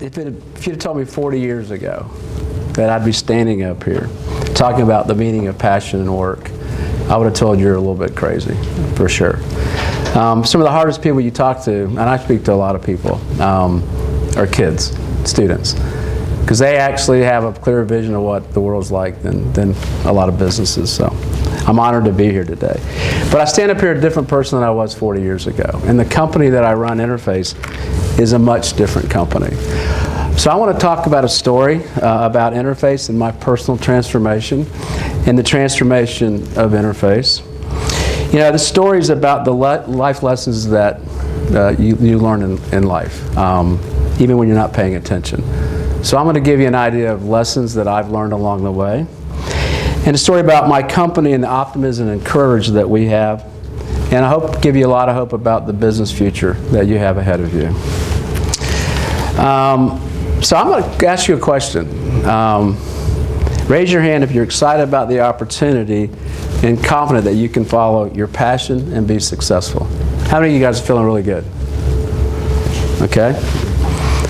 If you'd have told me 40 years ago that I'd be standing up here talking about the meaning of passion and work, I would have told you you're a little bit crazy, for sure. Some of the hardest people you talk to, and I speak to a lot of people, are kids, students, because they actually have a clearer vision of what the world's like than a lot of businesses. So I'm honored to be here today. But I stand up here a different person than I was 40 years ago. And the company that I run, Interface, is a much different company. So I want to talk about a story about Interface and my personal transformation and the transformation of Interface. You know, the story is about the life lessons that you learn in life, even when you're not paying attention. So I'm going to give you an idea of lessons that I've learned along the way, and a story about my company and the optimism and courage that we have, and I hope to give you a lot of hope about the business future that you have ahead of you. So I'm going to ask you a question. Raise your hand if you're excited about the opportunity and confident that you can follow your passion and be successful. How many of you guys are feeling really good? Okay.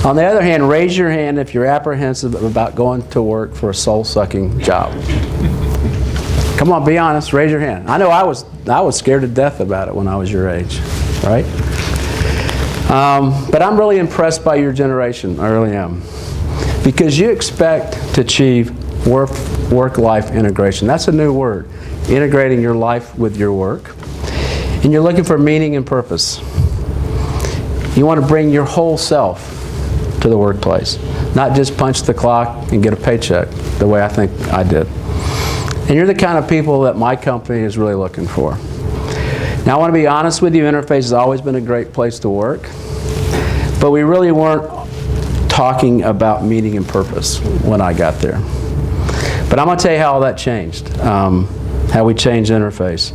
On the other hand, raise your hand if you're apprehensive about going to work for a soul-sucking job. Come on, be honest. Raise your hand. I know I was scared to death about it when I was your age, right? But I'm really impressed by your generation. I really am, because you expect to achieve work-life integration. That's a new word, integrating your life with your work. And you're looking for meaning and purpose. You want to bring your whole self to the workplace, not just punch the clock and get a paycheck the way I think I did. And you're the kind of people that my company is really looking for. Now I want to be honest with you, Interface has always been a great place to work, but we really weren't talking about meaning and purpose when I got there. But I'm going to tell you how all that changed, how we changed Interface.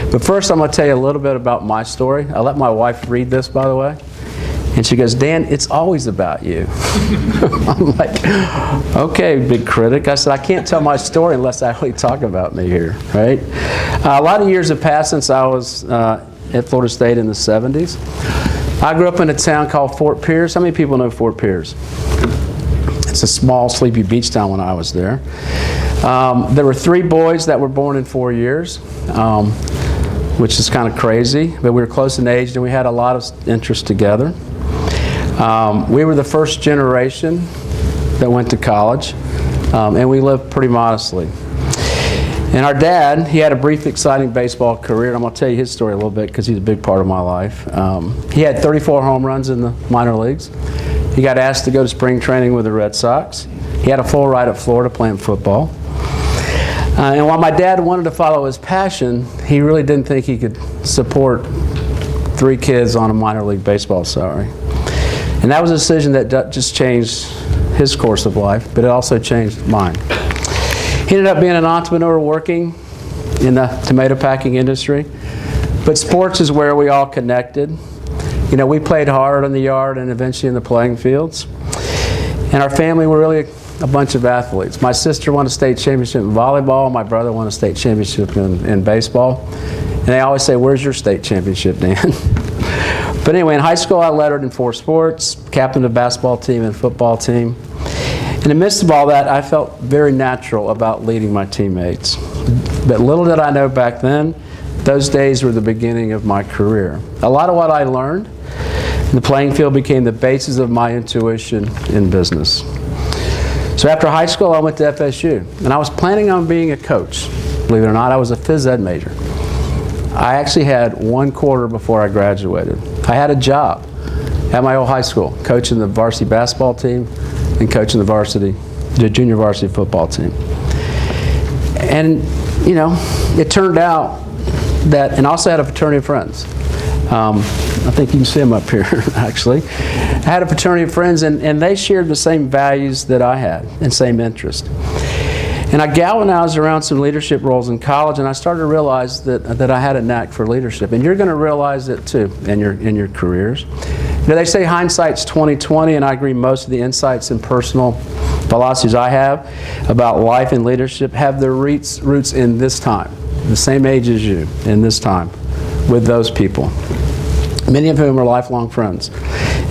But first I'm going to tell you a little bit about my story. I let my wife read this, by the way. And she goes, "Dan, it's always about you." I'm like, okay, big critic. I said, I can't tell my story unless I really talk about me here, right? A lot of years have passed since I was at Florida State in the 70s. I grew up in a town called Fort Pierce. How many people know Fort Pierce? It's a small, sleepy beach town when I was there. There were 3 boys that were born in 4 years, which is kind of crazy, but we were close in age and we had a lot of interest together. We were the first generation that went to college, and we lived pretty modestly. And our dad, he had a brief, exciting baseball career, and I'm going to tell you his story a little bit because he's a big part of my life. He had 34 home runs in the minor leagues. He got asked to go to spring training with the Red Sox. He had a full ride at Florida playing football. And while my dad wanted to follow his passion, he really didn't think he could support 3 kids on a minor league baseball salary. And that was a decision that just changed his course of life, but it also changed mine. He ended up being an entrepreneur working in the tomato packing industry. But sports is where we all connected. You know, we played hard in the yard and eventually in the playing fields. And our family were really a bunch of athletes. My sister won a state championship in volleyball. My brother won a state championship in baseball. And they always say, "Where's your state championship, Dan?" But anyway, in high school I lettered in 4 sports, captained a basketball team and football team. In the midst of all that, I felt very natural about leading my teammates. But little did I know back then, those days were the beginning of my career. A lot of what I learned in the playing field became the basis of my intuition in business. So after high school, I went to FSU, and I was planning on being a coach. Believe it or not, I was a phys ed major. I actually had 1 quarter before I graduated. I had a job at my old high school, coaching the varsity basketball team and coaching the junior varsity football team. And, you know, it turned out that, and I also had a fraternity of friends. I think you can see them up here, actually. I had a fraternity of friends, and they shared the same values that I had and same interest. And I galvanized around some leadership roles in college, and I started to realize that I had a knack for leadership. And you're going to realize it too in your careers. You know, they say hindsight's 20/20, and I agree. Most of the insights and personal philosophies I have about life and leadership have their roots in this time, the same age as you, in this time, with those people. many of whom are lifelong friends.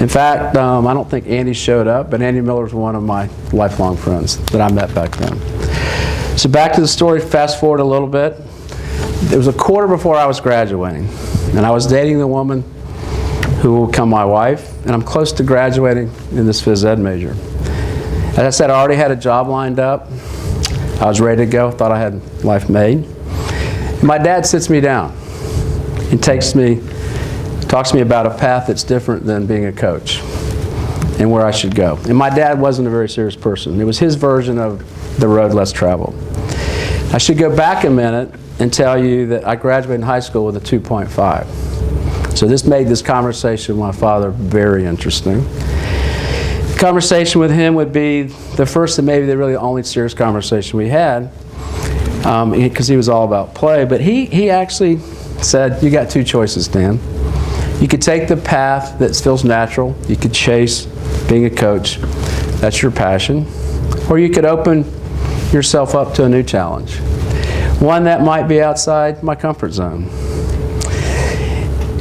In fact, I don't think Andy showed up, but Andy Miller was one of my lifelong friends that I met back then. So back to the story, fast forward a little bit. It was a quarter before I was graduating, and I was dating the woman who will become my wife, and I'm close to graduating in this phys ed major. As I said, I already had a job lined up. I was ready to go, thought I had life made. And my dad sits me down and talks to me about a path that's different than being a coach and where I should go. And my dad wasn't a very serious person. It was his version of the road less traveled. I should go back a minute and tell you that I graduated in high school with a 2.5. So this made this conversation with my father very interesting. The conversation with him would be the first and maybe the really only serious conversation we had, because he was all about play. But he actually said, you got two choices, Dan. You could take the path that feels natural. You could chase being a coach. That's your passion. Or you could open yourself up to a new challenge. One that might be outside my comfort zone.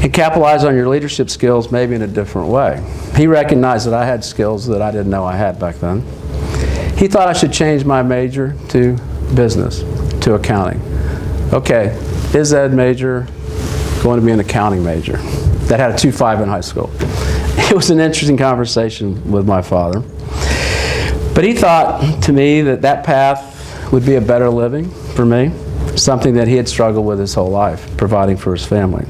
And capitalize on your leadership skills maybe in a different way. He recognized that I had skills that I didn't know I had back then. He thought I should change my major to business, to accounting. Okay, phys ed major, going to be an accounting major. That had a 2.5 in high school. It was an interesting conversation with my father. But he thought to me that that path would be a better living for me, something that he had struggled with his whole life, providing for his family.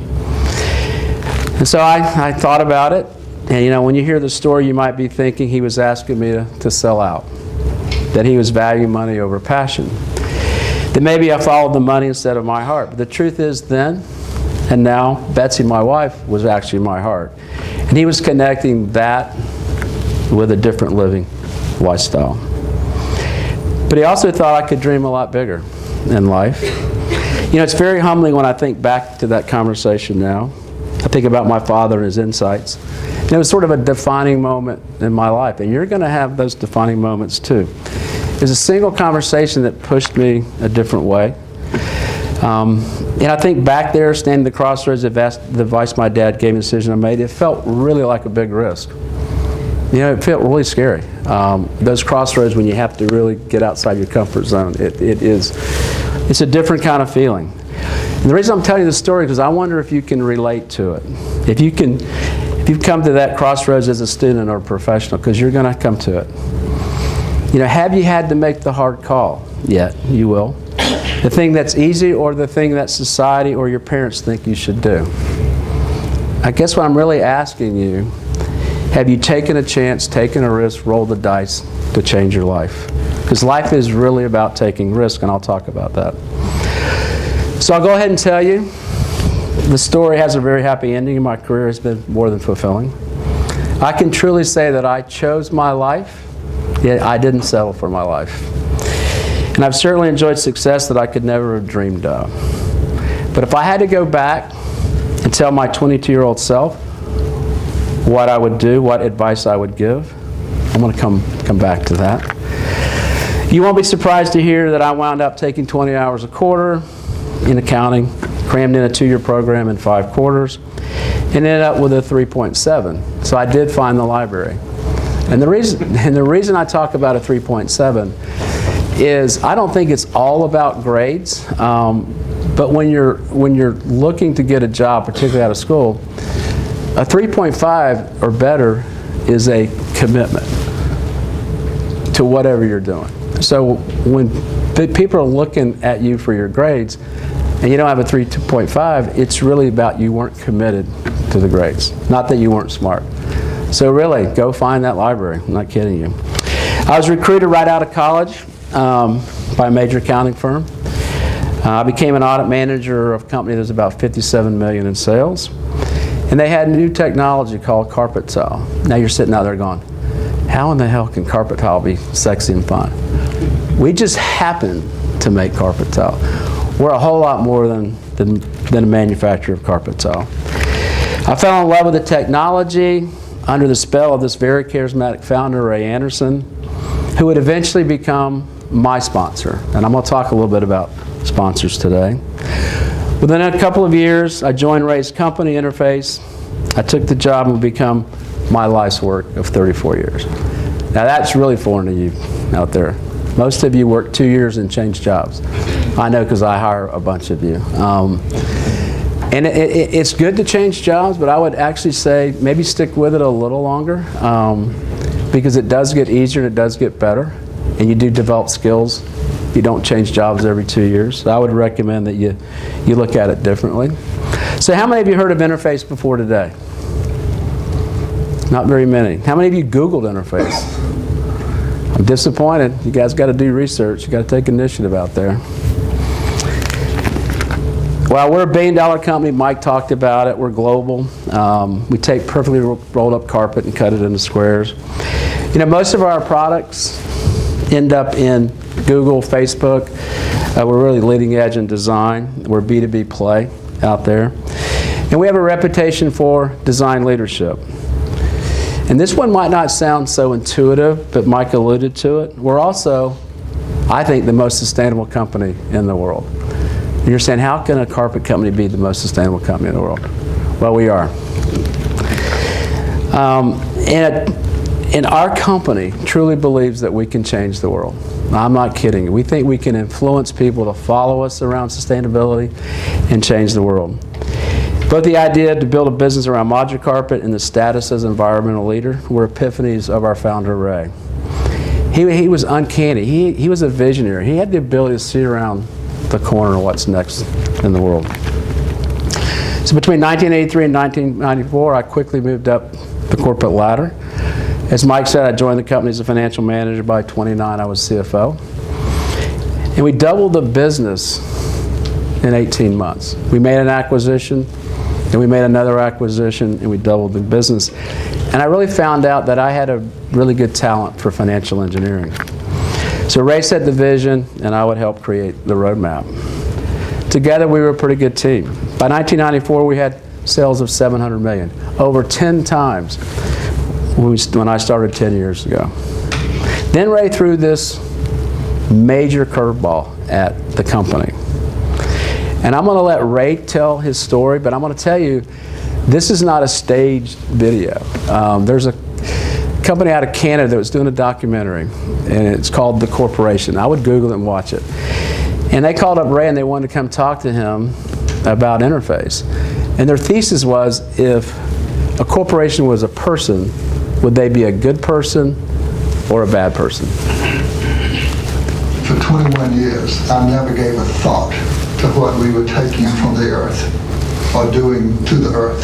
And so I thought about it, and you know, when you hear the story, you might be thinking he was asking me to sell out, that he was valuing money over passion, that maybe I followed the money instead of my heart. But the truth is then, and now, Betsy, my wife, was actually my heart. And he was connecting that with a different living lifestyle. But he also thought I could dream a lot bigger in life. You know, it's very humbling when I think back to that conversation now. I think about my father and his insights. And it was sort of a defining moment in my life. And you're going to have those defining moments too. It was a single conversation that pushed me a different way. And I think back there, standing at the crossroads of the advice my dad gave me, the decision I made, it felt really like a big risk. You know, it felt really scary. Those crossroads when you have to really get outside your comfort zone, it's a different kind of feeling. And the reason I'm telling you this story is because I wonder if you can relate to it. If you've come to that crossroads as a student or a professional, because you're going to come to it. You know, have you had to make the hard call yet? You will. The thing that's easy or the thing that society or your parents think you should do. I guess what I'm really asking you, have you taken a chance, taken a risk, rolled the dice to change your life? Because life is really about taking risk, and I'll talk about that. So I'll go ahead and tell you, the story has a very happy ending, and my career has been more than fulfilling. I can truly say that I chose my life, yet I didn't settle for my life. And I've certainly enjoyed success that I could never have dreamed of. But if I had to go back and tell my 22-year-old self what I would do, what advice I would give, I'm going to come back to that. You won't be surprised to hear that I wound up taking 20 hours a quarter in accounting, crammed in a 2-year program in 5 quarters, and ended up with a 3.7. So I did find the library. And the reason I talk about a 3.7 is I don't think it's all about grades, but when you're looking to get a job, particularly out of school, a 3.5 or better is a commitment to whatever you're doing. So when people are looking at you for your grades and you don't have a 3.5, it's really about you weren't committed to the grades, not that you weren't smart. So really, go find that library. I'm not kidding you. I was recruited right out of college by a major accounting firm. I became an audit manager of a company that was about $57 million in sales. And they had new technology called carpet tile. Now you're sitting out there going, how in the hell can carpet tile be sexy and fun? We just happen to make carpet tile. We're a whole lot more than a manufacturer of carpet tile. I fell in love with the technology under the spell of this very charismatic founder, Ray Anderson, who would eventually become my sponsor. And I'm going to talk a little bit about sponsors today. Within a couple of years, I joined Ray's company, Interface, I took the job and become my life's work of 34 years. Now that's really foreign to you out there. Most of you work 2 years and change jobs. I know because I hire a bunch of you. And it's good to change jobs, but I would actually say maybe stick with it a little longer because it does get easier and it does get better, and you do develop skills. You don't change jobs every 2 years. So I would recommend that you look at it differently. So how many of you heard of Interface before today? Not very many. How many of you Googled Interface? I'm disappointed. You guys got to do research. You got to take initiative out there. Well, we're a billion-dollar company. Mike talked about it. We're global. We take perfectly rolled up carpet and cut it into squares. You know, most of our products end up in Google, Facebook. We're really leading edge in design. We're B2B play out there. And we have a reputation for design leadership. And this one might not sound so intuitive, but Mike alluded to it. We're also, I think, the most sustainable company in the world. And you're saying, how can a carpet company be the most sustainable company in the world? Well, we are. And our company truly believes that we can change the world. I'm not kidding. We think we can influence people to follow us around sustainability and change the world. Both the idea to build a business around modular carpet and the status as an environmental leader were epiphanies of our founder, Ray. He was uncanny. He was a visionary. He had the ability to see around the corner of what's next in the world. So between 1983 and 1994, I quickly moved up the corporate ladder. As Mike said, I joined the company as a financial manager. By 29, I was CFO. And we doubled the business in 18 months. We made an acquisition, and we made another acquisition, and we doubled the business. And I really found out that I had a really good talent for financial engineering. So Ray set the vision, and I would help create the roadmap. Together, we were a pretty good team. By 1994, we had sales of $700 million, over 10 times when I started 10 years ago. Then Ray threw this major curveball at the company. And I'm going to let Ray tell his story, but I'm going to tell you, this is not a staged video. There's a company out of Canada that was doing a documentary, and it's called The Corporation. I would Google it and watch it. And they called up Ray and they wanted to come talk to him about Interface. And their thesis was, if a corporation was a person, would they be a good person or a bad person? For 21 years, I never gave a thought to what we were taking from the earth or doing to the earth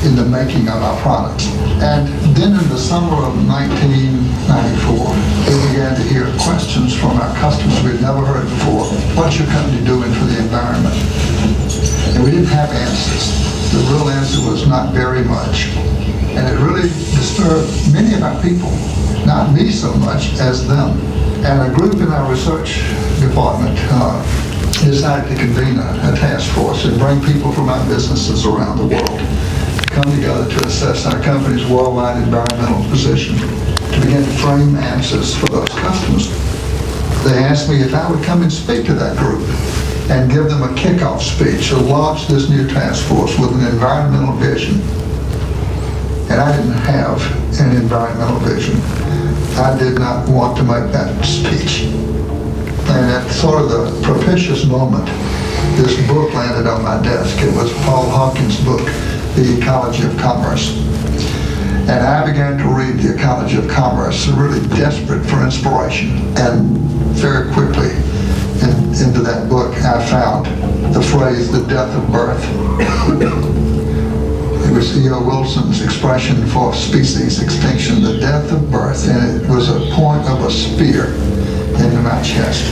in the making of our products. And then in the summer of 1994, we began to hear questions from our customers we'd never heard before. What's your company doing for the environment? And we didn't have answers. The real answer was not very much. And it really disturbed many of our people, not me so much as them. And a group in our research department decided to convene a task force and bring people from our businesses around the world to come together to assess our company's worldwide environmental position, to begin to frame answers for those customers. They asked me if I would come and speak to that group and give them a kickoff speech to launch this new task force with an environmental vision. And I didn't have an environmental vision. I did not want to make that speech. And at sort of the propitious moment, this book landed on my desk. It was Paul Hawkins' book, The Ecology of Commerce. And I began to read The Ecology of Commerce, really desperate for inspiration. And very quickly into that book, I found the phrase, the death of birth. It was E.O. Wilson's expression for species extinction, the death of birth, and it was a point of a spear into my chest.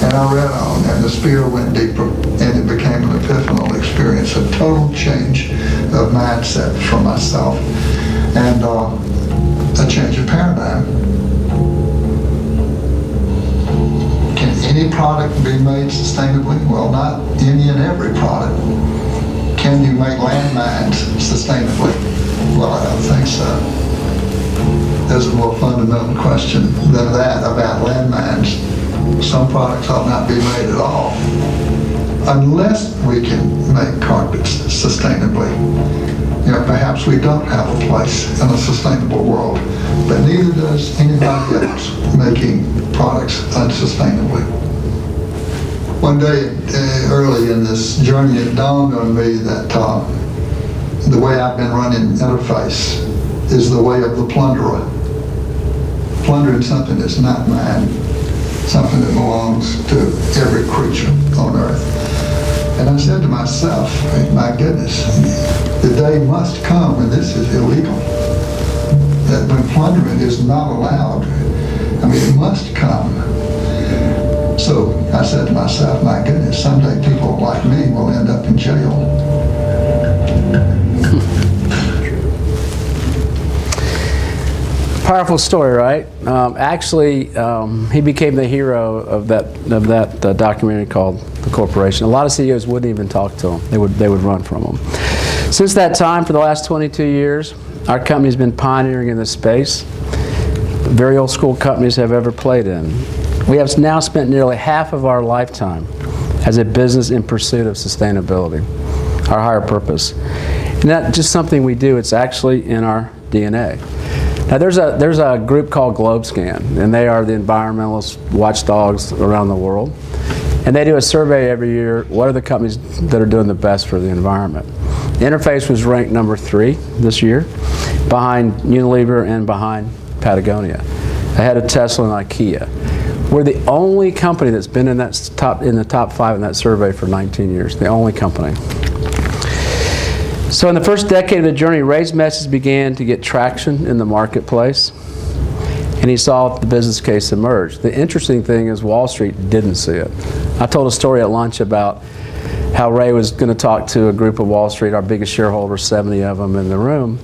And I read on, and the spear went deeper, and it became an epiphanal experience, a total change of mindset for myself, and a change of paradigm. Can any product be made sustainably? Well, not any and every product. Can you make landmines sustainably? Well, I don't think so. There's a more fundamental question than that about landmines. Some products ought not be made at all unless we can make carpets sustainably. perhaps we don't have a place in a sustainable world, but neither does anybody else making products unsustainably. One day early in this journey, it dawned on me that the way I've been running Interface is the way of the plunderer. Plundering something that's not mine, something that belongs to every creature on earth. And I said to myself, my goodness, the day must come when this is illegal. That when plundering is not allowed, I mean, it must come. So I said to myself, my goodness, someday people like me will end up in jail. Powerful story, right? Actually, he became the hero of that documentary called The Corporation. A lot of CEOs wouldn't even talk to him. They would run from him. Since that time, for the last 22 years, our company's been pioneering in this space. Very old school companies have ever played in. We have now spent nearly half of our lifetime as a business in pursuit of sustainability, our higher purpose. And not just something we do, it's actually in our DNA. Now there's a group called GlobeScan, and they are the environmentalist watchdogs around the world. And they do a survey every year, what are the companies that are doing the best for the environment? Interface was ranked number 3 this year, behind Unilever and behind Patagonia, ahead of Tesla and IKEA. We're the only company that's been in the top 5 in that survey for 19 years, the only company. So in the first decade of the journey, Ray's message began to get traction in the marketplace, and he saw the business case emerge. The interesting thing is Wall Street didn't see it. I told a story at lunch about how Ray was going to talk to a group of Wall Street, our biggest shareholders, 70 of them in the room,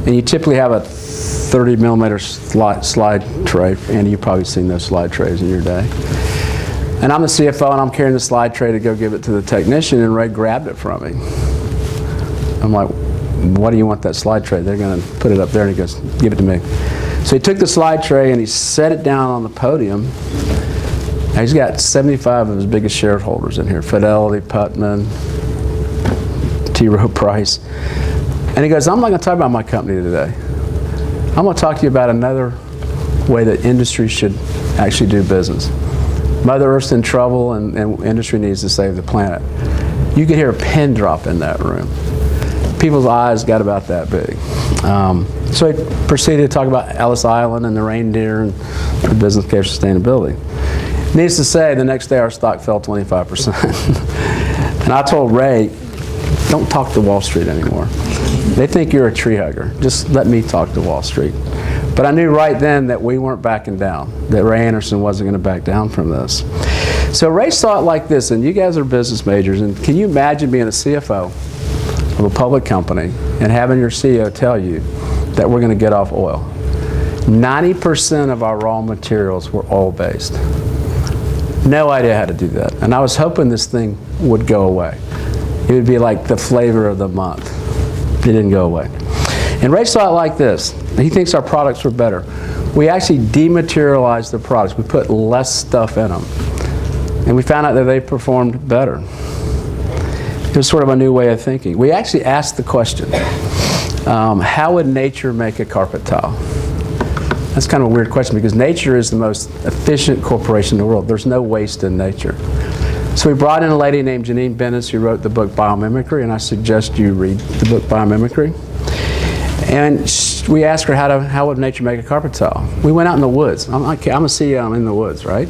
and you typically have a 30 millimeter slide tray. Andy, you've probably seen those slide trays in your day. And I'm the CFO, and I'm carrying the slide tray to go give it to the technician, and Ray grabbed it from me. I'm like, what do you want that slide tray? They're going to put it up there, and he goes, give it to me. So he took the slide tray and he set it down on the podium. Now he's got 75 of his biggest shareholders in here, Fidelity, Putnam, T. Rowe Price. And he goes, I'm not going to talk about my company today. I'm going to talk to you about another way that industry should actually do business. Mother Earth's in trouble, and industry needs to save the planet. You could hear a pin drop in that room. People's eyes got about that big. So he proceeded to talk about Ellis Island and the reindeer and the business case for sustainability. Needless to say, the next day our stock fell 25%. And I told Ray, don't talk to Wall Street anymore. They think you're a tree hugger. Just let me talk to Wall Street. But I knew right then that we weren't backing down, that Ray Anderson wasn't going to back down from this. So Ray saw it like this, and you guys are business majors, and can you imagine being a CFO of a public company and having your CEO tell you that we're going to get off oil? 90% of our raw materials were oil-based. No idea how to do that. And I was hoping this thing would go away. It would be like the flavor of the month. It didn't go away. And Ray saw it like this. He thinks our products were better. We actually dematerialized the products. We put less stuff in them. And we found out that they performed better. It was sort of a new way of thinking. We actually asked the question, how would nature make a carpet tile? That's kind of a weird question because nature is the most efficient corporation in the world. There's no waste in nature. So we brought in a lady named Janine Bennis who wrote the book Biomimicry, and I suggest you read the book Biomimicry. And we asked her how would nature make a carpet tile. We went out in the woods. I'm a CEO, I'm in the woods, right?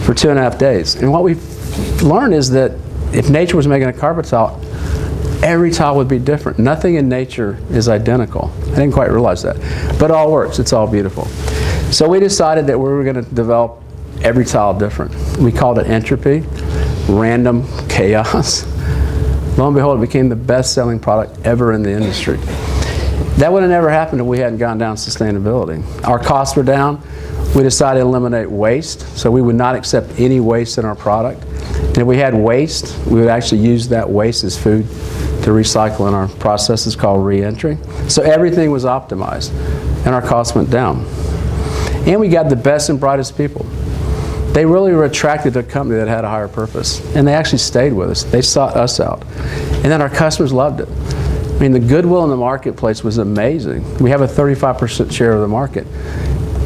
For 2.5 days. And what we learned is that if nature was making a carpet tile, every tile would be different. Nothing in nature is identical. I didn't quite realize that. But it all works. It's all beautiful. So we decided that we were going to develop every tile different. We called it entropy, random chaos. Lo and behold, it became the best-selling product ever in the industry. That would have never happened if we hadn't gone down sustainability. Our costs were down. We decided to eliminate waste, so we would not accept any waste in our product. And if we had waste, we would actually use that waste as food to recycle in our processes called re-entry. So everything was optimized, and our costs went down. And we got the best and brightest people. They really were attracted to a company that had a higher purpose, and they actually stayed with us. They sought us out. And then our customers loved it. I mean, the goodwill in the marketplace was amazing. We have a 35% share of the market.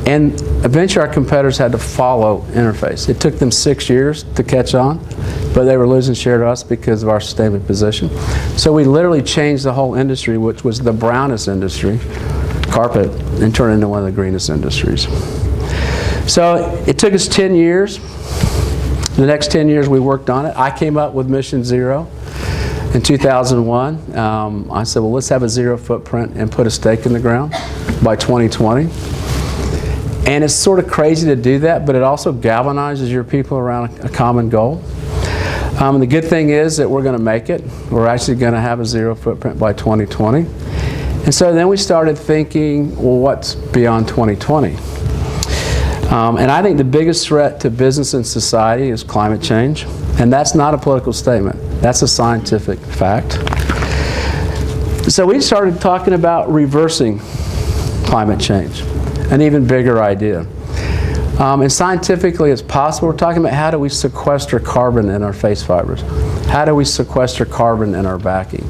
And eventually our competitors had to follow Interface. It took them 6 years to catch on, but they were losing share to us because of our sustainable position. So we literally changed the whole industry, which was the brownest industry, carpet, and turned it into one of the greenest industries. So it took us 10 years. The next 10 years we worked on it. I came up with Mission Zero in 2001. I said, well, let's have a zero footprint and put a stake in the ground by 2020. And it's sort of crazy to do that, but it also galvanizes your people around a common goal. The good thing is that we're going to make it. We're actually going to have a zero footprint by 2020. And so then we started thinking, well, what's beyond 2020? And I think the biggest threat to business and society is climate change. And that's not a political statement. That's a scientific fact. So we started talking about reversing climate change, an even bigger idea. And scientifically it's possible. We're talking about how do we sequester carbon in our face fibers? How do we sequester carbon in our backing?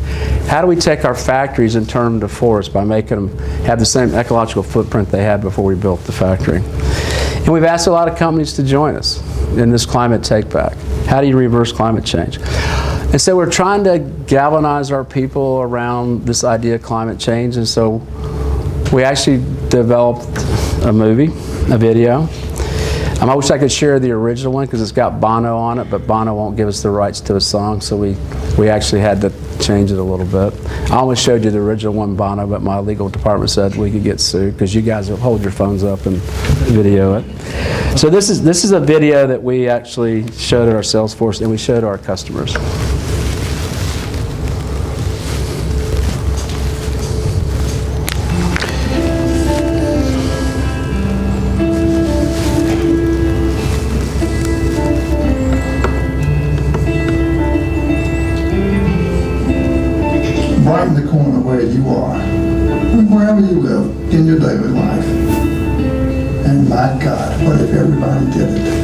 How do we take our factories and turn them to forests by making them have the same ecological footprint they had before we built the factory? And we've asked a lot of companies to join us in this climate take-back. How do you reverse climate change? And so we're trying to galvanize our people around this idea of climate change. And so we actually developed a movie, a video. I wish I could share the original one because it's got Bono on it, but Bono won't give us the rights to a song, so we actually had to change it a little bit. I almost showed you the original one, Bono, but my legal department said we could get sued because you guys will hold your phones up and video it. So this is a video that we actually showed at our sales force and we showed our customers. Right in the corner where you are, and wherever you live in your daily life. And my God, what if everybody did it?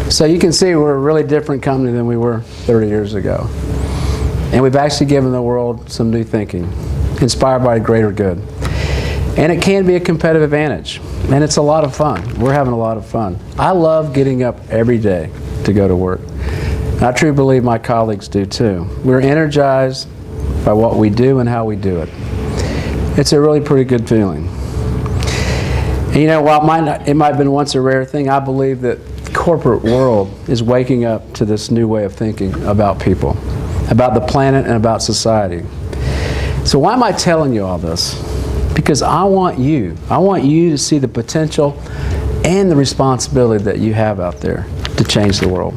So you can see we're a really different company than we were 30 years ago. And we've actually given the world some new thinking, inspired by a greater good. And it can be a competitive advantage. And it's a lot of fun. We're having a lot of fun. I love getting up every day to go to work. And I truly believe my colleagues do too. We're energized by what we do and how we do it. It's a really pretty good feeling. And you know, while it might have been once a rare thing, I believe that the corporate world is waking up to this new way of thinking about people, about the planet, and about society. So why am I telling you all this? Because I want you to see the potential and the responsibility that you have out there to change the world.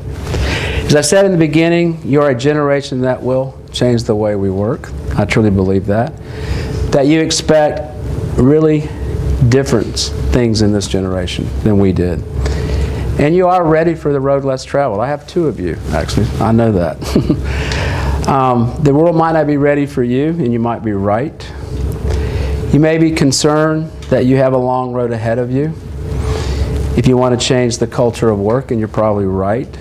As I said in the beginning, you're a generation that will change the way we work. I truly believe that. That you expect really different things in this generation than we did. And you are ready for the road less traveled. I have two of you, actually. I know that. The world might not be ready for you, and you might be right. You may be concerned that you have a long road ahead of you if you want to change the culture of work, and you're probably right,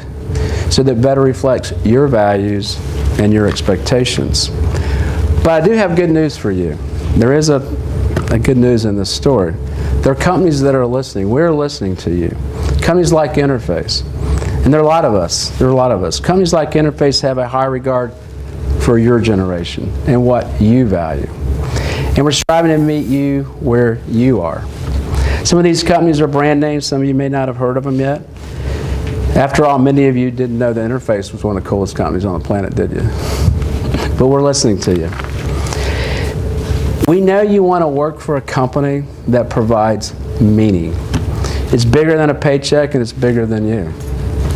so that better reflects your values and your expectations. But I do have good news for you. There is a good news in this story. There are companies that are listening. We're listening to you. Companies like Interface. And there are a lot of us. There are a lot of us. Companies like Interface have a high regard for your generation and what you value. And we're striving to meet you where you are. Some of these companies are brand names. Some of you may not have heard of them yet. After all, many of you didn't know that Interface was one of the coolest companies on the planet, did you? But we're listening to you. We know you want to work for a company that provides meaning. It's bigger than a paycheck, and it's bigger than you.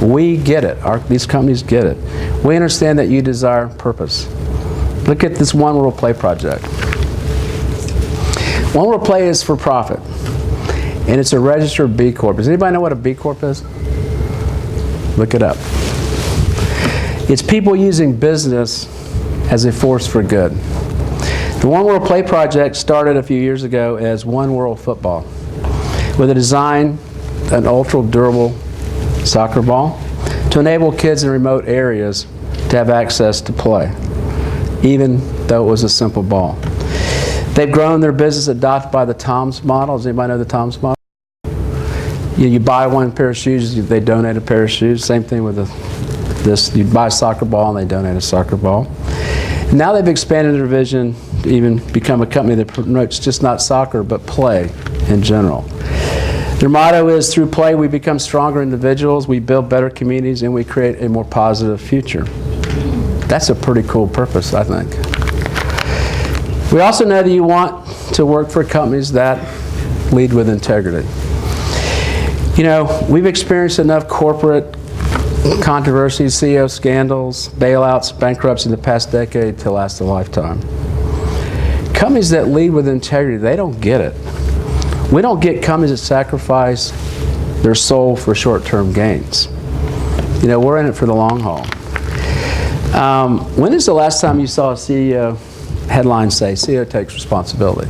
We get it. These companies get it. We understand that you desire purpose. Look at this One World Play project. One World Play is for profit, and it's a registered B Corp. Does anybody know what a B Corp is? Look it up. It's people using business as a force for good. The One World Play project started a few years ago as One World Football, with a design, an ultra-durable soccer ball, to enable kids in remote areas to have access to play, even though it was a simple ball. They've grown their business adopted by the TOMS model. Does anybody know the TOMS model? You buy one pair of shoes, they donate a pair of shoes. Same thing with this. You buy a soccer ball, and they donate a soccer ball. And now they've expanded their vision to even become a company that promotes just not soccer, but play in general. Their motto is, through play we become stronger individuals, we build better communities, and we create a more positive future. That's a pretty cool purpose, I think. We also know that you want to work for companies that lead with integrity. You know, we've experienced enough corporate controversies, CEO scandals, bailouts, bankruptcy in the past decade to last a lifetime. Companies that lead with integrity, they don't get it. We don't get companies that sacrifice their soul for short-term gains. You know, we're in it for the long haul. When is the last time you saw a CEO headline say, CEO takes responsibility?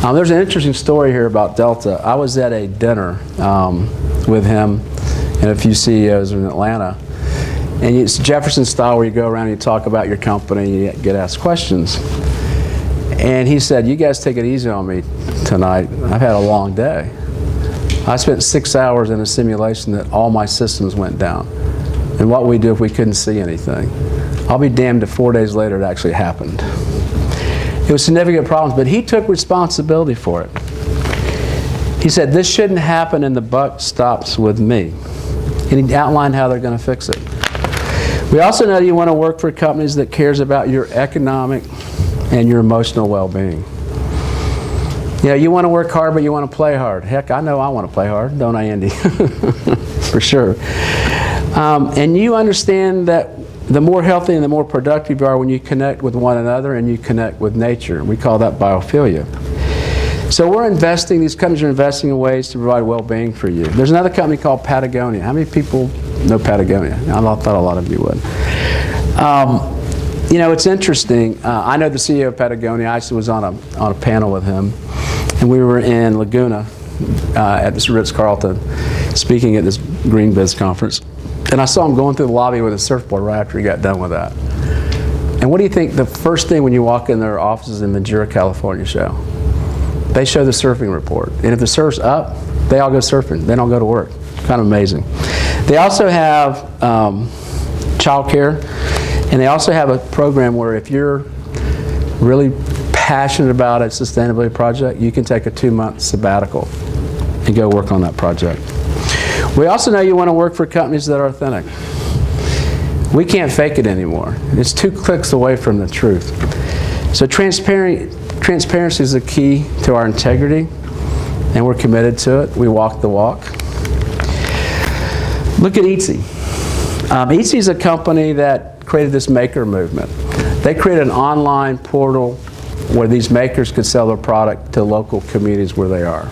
There's an interesting story here about Delta. I was at a dinner with him and a few CEOs in Atlanta. And it's Jefferson style, where you go around and you talk about your company and you get asked questions. And he said, you guys take it easy on me tonight. I've had a long day. I spent 6 hours in a simulation that all my systems went down. And what we do if we couldn't see anything. I'll be damned if 4 days later it actually happened. It was significant problems, but he took responsibility for it. He said, this shouldn't happen, and the buck stops with me. And he outlined how they're going to fix it. We also know you want to work for companies that cares about your economic and your emotional well-being. You know, you want to work hard, but you want to play hard. Heck, I know I want to play hard, don't I, Andy? For sure. And you understand that the more healthy and the more productive you are when you connect with one another and you connect with nature. We call that biophilia. So we're investing, these companies are investing in ways to provide well-being for you. There's another company called Patagonia. How many people know Patagonia? I thought a lot of you would. You know, it's interesting. I know the CEO of Patagonia. I actually was on a panel with him, and we were in Laguna, at this Ritz-Carlton, speaking at this Green Biz conference. And I saw him going through the lobby with a surfboard right after he got done with that. And what do you think the first thing when you walk in their offices in Ventura, California show? They show the surfing report. And if the surf's up, they all go surfing. They don't go to work. Kind of amazing. They also have child care, and they also have a program where if you're really passionate about a sustainability project, you can take a 2-month sabbatical and go work on that project. We also know you want to work for companies that are authentic. We can't fake it anymore. It's 2 clicks away from the truth. So transparency is the key to our integrity, and we're committed to it. We walk the walk. Look at Etsy. Etsy is a company that created this maker movement. They created an online portal where these makers could sell their product to local communities where they are.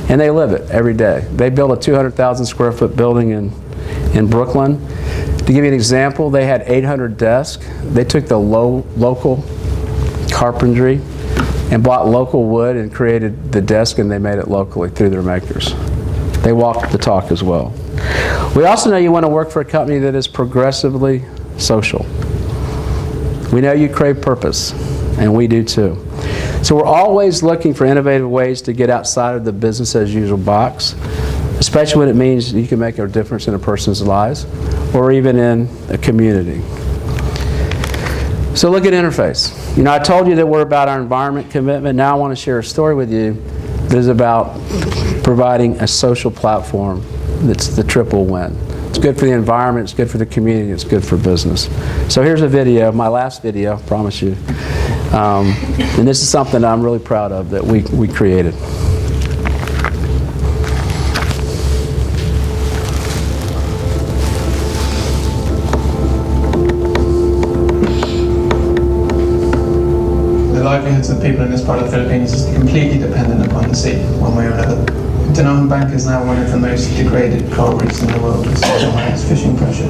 And they live it every day. They built a 200,000 square foot building in Brooklyn. To give you an example, they had 800 desks. They took the local carpentry and bought local wood and created the desk, and they made it locally through their makers. They walk the talk as well. We also know you want to work for a company that is progressively social. We know you crave purpose, and we do too. So we're always looking for innovative ways to get outside of the business as usual box, especially when it means you can make a difference in a person's lives or even in a community. So look at Interface. You know, I told you that we're about our environment commitment. Now I want to share a story with you that is about providing a social platform that's the triple win. It's good for the environment, it's good for the community, it's good for business. So here's a video, my last video, I promise you. And this is something I'm really proud of that we created. The livelihoods of people in this part of the Philippines is completely dependent upon the sea, one way or another. Danahan Bank is now one of the most degraded coral reefs in the world. It's the highest fishing pressure.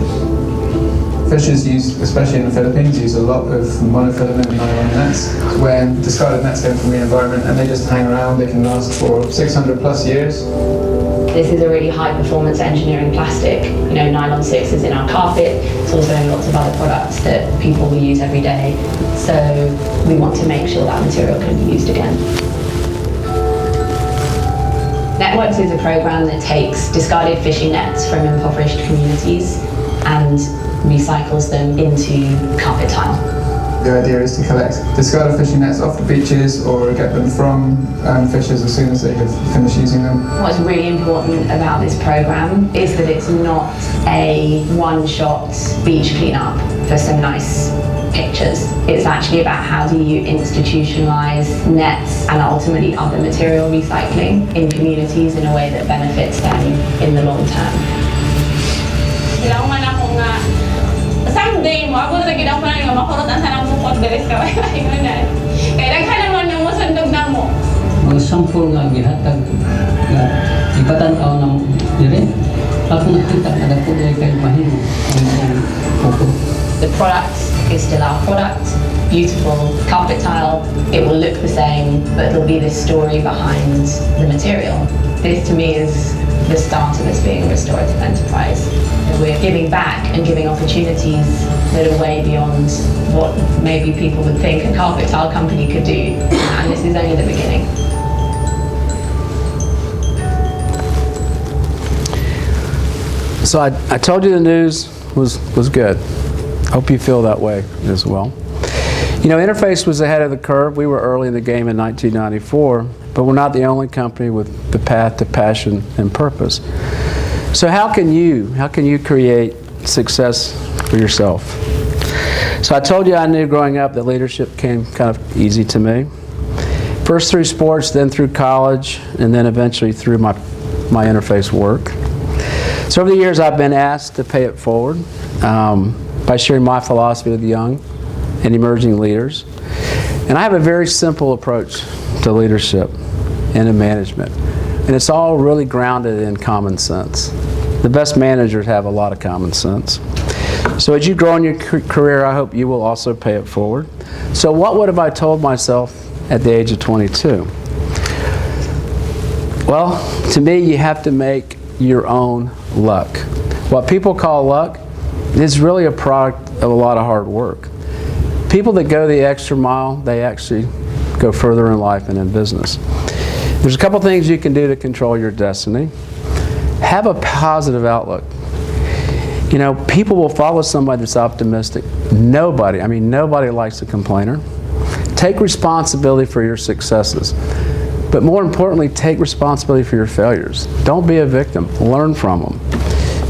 Fishers use, especially in the Philippines, use a lot of monofilament nylon nets, where discarded nets come from the environment and they just hang around. They can last for 600 plus years. This is a really high performance engineering plastic. You know, nylon 6 is in our carpet. It's also in lots of other products that people will use every day. So we want to make sure that material can be used again. Networks is a program that takes discarded fishing nets from impoverished communities and recycles them into carpet tile. The idea is to collect discarded fishing nets off the beaches or get them from fishers as soon as they have finished using them. What's really important about this program is that it's not a one-shot beach cleanup for some nice pictures. It's actually about how do you institutionalize nets and ultimately other material recycling in communities in a way that benefits them in the long term. Someday, mabot na gid ako na nga makurutan sa nang bukod diri sa ingonan. Kaya daghan naman yung musundog namo. Ang sampol nga gihatag nga ipatan-aw ng dire. Ako nakita na dako diri kay mahimo ang photo. The product is still our product. Beautiful carpet tile. It will look the same, but there'll be this story behind the material. This to me is the start of us being a restorative enterprise. We're giving back and giving opportunities that are way beyond what maybe people would think a carpet tile company could do. And this is only the beginning. So I told you the news was good. Hope you feel that way as well. You know, Interface was ahead of the curve. We were early in the game in 1994, but we're not the only company with the path to passion and purpose. So how can you create success for yourself? So I told you I knew growing up that leadership came kind of easy to me. First through sports, then through college, and then eventually through my Interface work. So over the years I've been asked to pay it forward by sharing my philosophy with young and emerging leaders. And I have a very simple approach to leadership and to management. And it's all really grounded in common sense. The best managers have a lot of common sense. So as you grow in your career, I hope you will also pay it forward. So what would have I told myself at the age of 22? Well, to me, you have to make your own luck. What people call luck is really a product of a lot of hard work. People that go the extra mile, they actually go further in life and in business. There's a couple things you can do to control your destiny. Have a positive outlook. You know, people will follow somebody that's optimistic. Nobody likes a complainer. Take responsibility for your successes. But more importantly, take responsibility for your failures. Don't be a victim. Learn from them.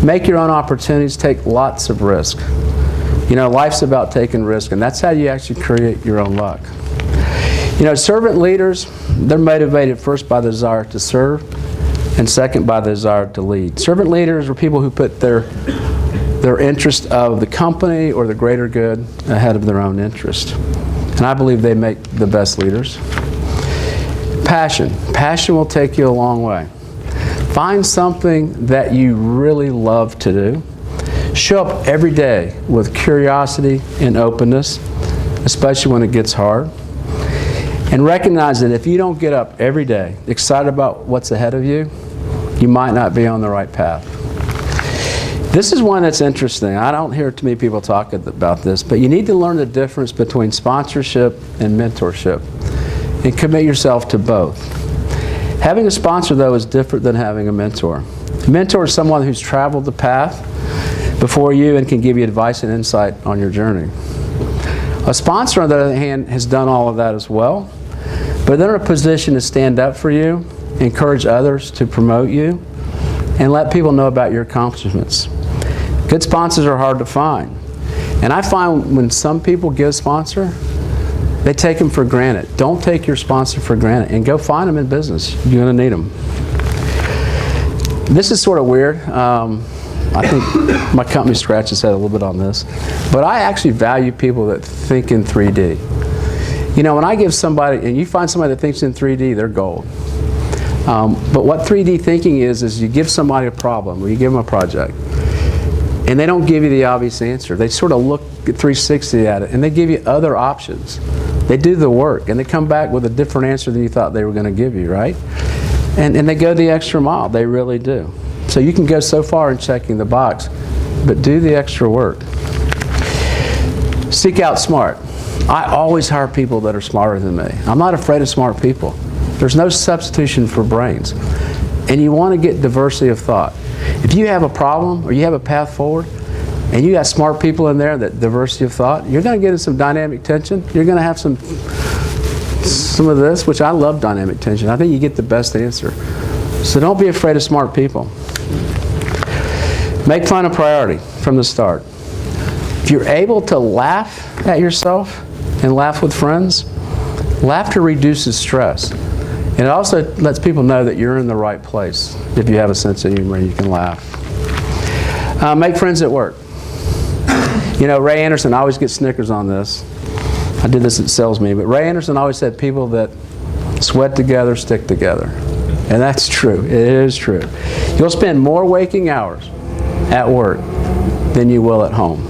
Make your own opportunities. Take lots of risk. You know, life's about taking risk, and that's how you actually create your own luck. You know, servant leaders, they're motivated first by the desire to serve, and second by the desire to lead. Servant leaders are people who put their interest of the company or the greater good ahead of their own interest. And I believe they make the best leaders. Passion. Passion will take you a long way. Find something that you really love to do. Show up every day with curiosity and openness, especially when it gets hard. And recognize that if you don't get up every day excited about what's ahead of you, you might not be on the right path. This is one that's interesting. I don't hear too many people talk about this, but you need to learn the difference between sponsorship and mentorship and commit yourself to both. Having a sponsor, though, is different than having a mentor. A mentor is someone who's traveled the path before you and can give you advice and insight on your journey. A sponsor, on the other hand, has done all of that as well, but they're in a position to stand up for you, encourage others to promote you, and let people know about your accomplishments. Good sponsors are hard to find. And I find when some people get a sponsor, they take them for granted. Don't take your sponsor for granted, and go find them in business. You're going to need them. This is sort of weird. I think my company scratches its head a little bit on this. But I actually value people that think in 3D. You know, when I give somebody, and you find somebody that thinks in 3D, they're gold. But what 3D thinking is you give somebody a problem, or you give them a project, and they don't give you the obvious answer. They sort of look at 360 at it, and they give you other options. They do the work, and they come back with a different answer than you thought they were going to give you, right? And they go the extra mile. They really do. So you can go so far in checking the box, but do the extra work. Seek out smart. I always hire people that are smarter than me. I'm not afraid of smart people. There's no substitution for brains. And you want to get diversity of thought. If you have a problem or you have a path forward and you got smart people in there, that diversity of thought, you're going to get in some dynamic tension. You're going to have some of this, which I love dynamic tension. I think you get the best answer. So don't be afraid of smart people. Make fun a priority from the start. If you're able to laugh at yourself and laugh with friends, laughter reduces stress. And it also lets people know that you're in the right place. If you have a sense of humor, you can laugh. Make friends at work. You know, Ray Anderson, I always get snickers on this. I did this at sales meeting, but Ray Anderson always said people that sweat together stick together. And that's true. It is true. You'll spend more waking hours at work than you will at home.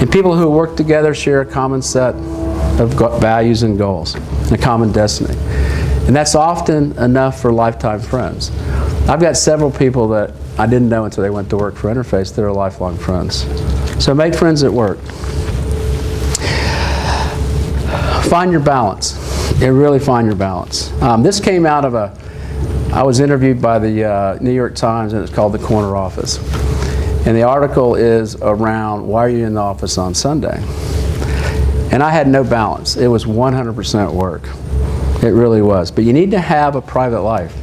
And people who work together share a common set of values and goals, and a common destiny. And that's often enough for lifetime friends. I've got several people that I didn't know until they went to work for Interface. They're lifelong friends. So make friends at work. Find your balance. Really find your balance. This came out of I was interviewed by the New York Times, and it's called The Corner Office. And the article is around, why are you in the office on Sunday? And I had no balance. It was 100% work. It really was. But you need to have a private life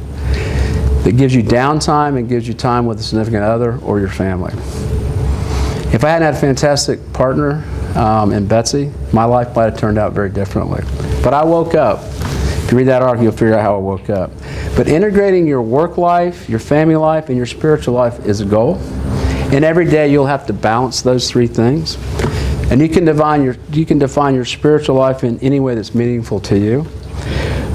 that gives you downtime and gives you time with a significant other or your family. If I hadn't had a fantastic partner in Betsy, my life might have turned out very differently. But I woke up. If you read that article, you'll figure out how I woke up. But integrating your work life, your family life, and your spiritual life is a goal. And every day you'll have to balance those three things. And you can define your spiritual life in any way that's meaningful to you.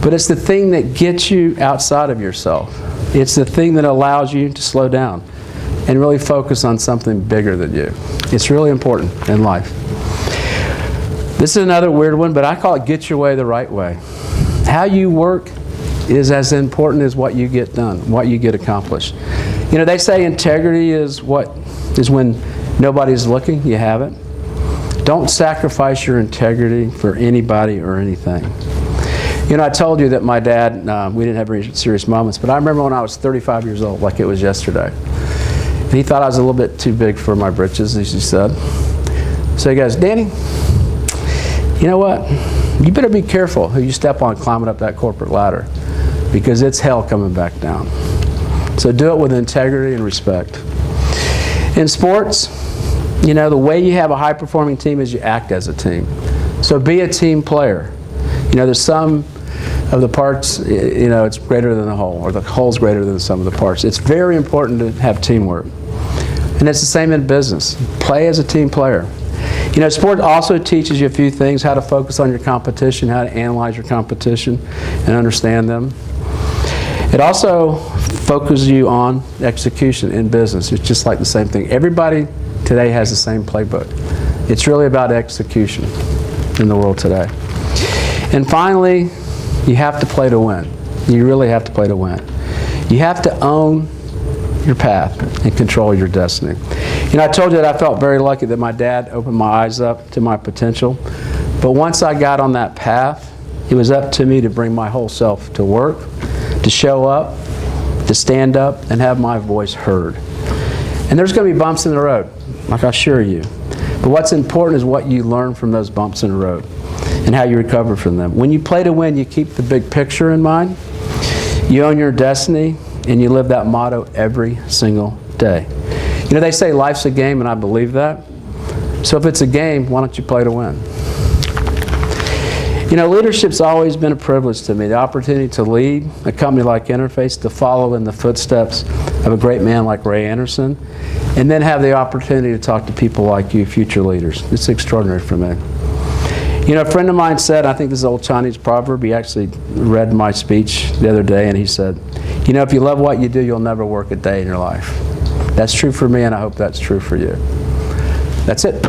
But it's the thing that gets you outside of yourself. It's the thing that allows you to slow down and really focus on something bigger than you. It's really important in life. This is another weird one, but I call it get your way the right way. How you work is as important as what you get done, what you get accomplished. You know, they say integrity is when nobody's looking, you have it. Don't sacrifice your integrity for anybody or anything. You know, I told you that my dad, we didn't have any serious moments, but I remember when I was 35 years old, like it was yesterday. And he thought I was a little bit too big for my britches, as he said. So he goes, Danny, you know what? You better be careful who you step on climbing up that corporate ladder, because it's hell coming back down. So do it with integrity and respect. In sports, you know, the way you have a high-performing team is you act as a team. So be a team player. You know, there's some of the parts, you know, it's greater than the whole, or the whole's greater than the sum of the parts. It's very important to have teamwork. And it's the same in business. Play as a team player. You know, sport also teaches you a few things: how to focus on your competition, how to analyze your competition and understand them. It also focuses you on execution in business. It's just like the same thing. Everybody today has the same playbook. It's really about execution in the world today. And finally, you have to play to win. You really have to play to win. You have to own your path and control your destiny. You know, I told you that I felt very lucky that my dad opened my eyes up to my potential. But once I got on that path, it was up to me to bring my whole self to work, to show up, to stand up, and have my voice heard. And there's going to be bumps in the road, like I assure you. But what's important is what you learn from those bumps in the road and how you recover from them. When you play to win, you keep the big picture in mind, you own your destiny, and you live that motto every single day. You know, they say life's a game, and I believe that. So if it's a game, why don't you play to win? You know, leadership's always been a privilege to me. The opportunity to lead a company like Interface, to follow in the footsteps of a great man like Ray Anderson, and then have the opportunity to talk to people like you, future leaders. It's extraordinary for me. You know, a friend of mine said, I think this is an old Chinese proverb, he actually read my speech the other day, and he said, you know, if you love what you do, you'll never work a day in your life. That's true for me, and I hope that's true for you. That's it.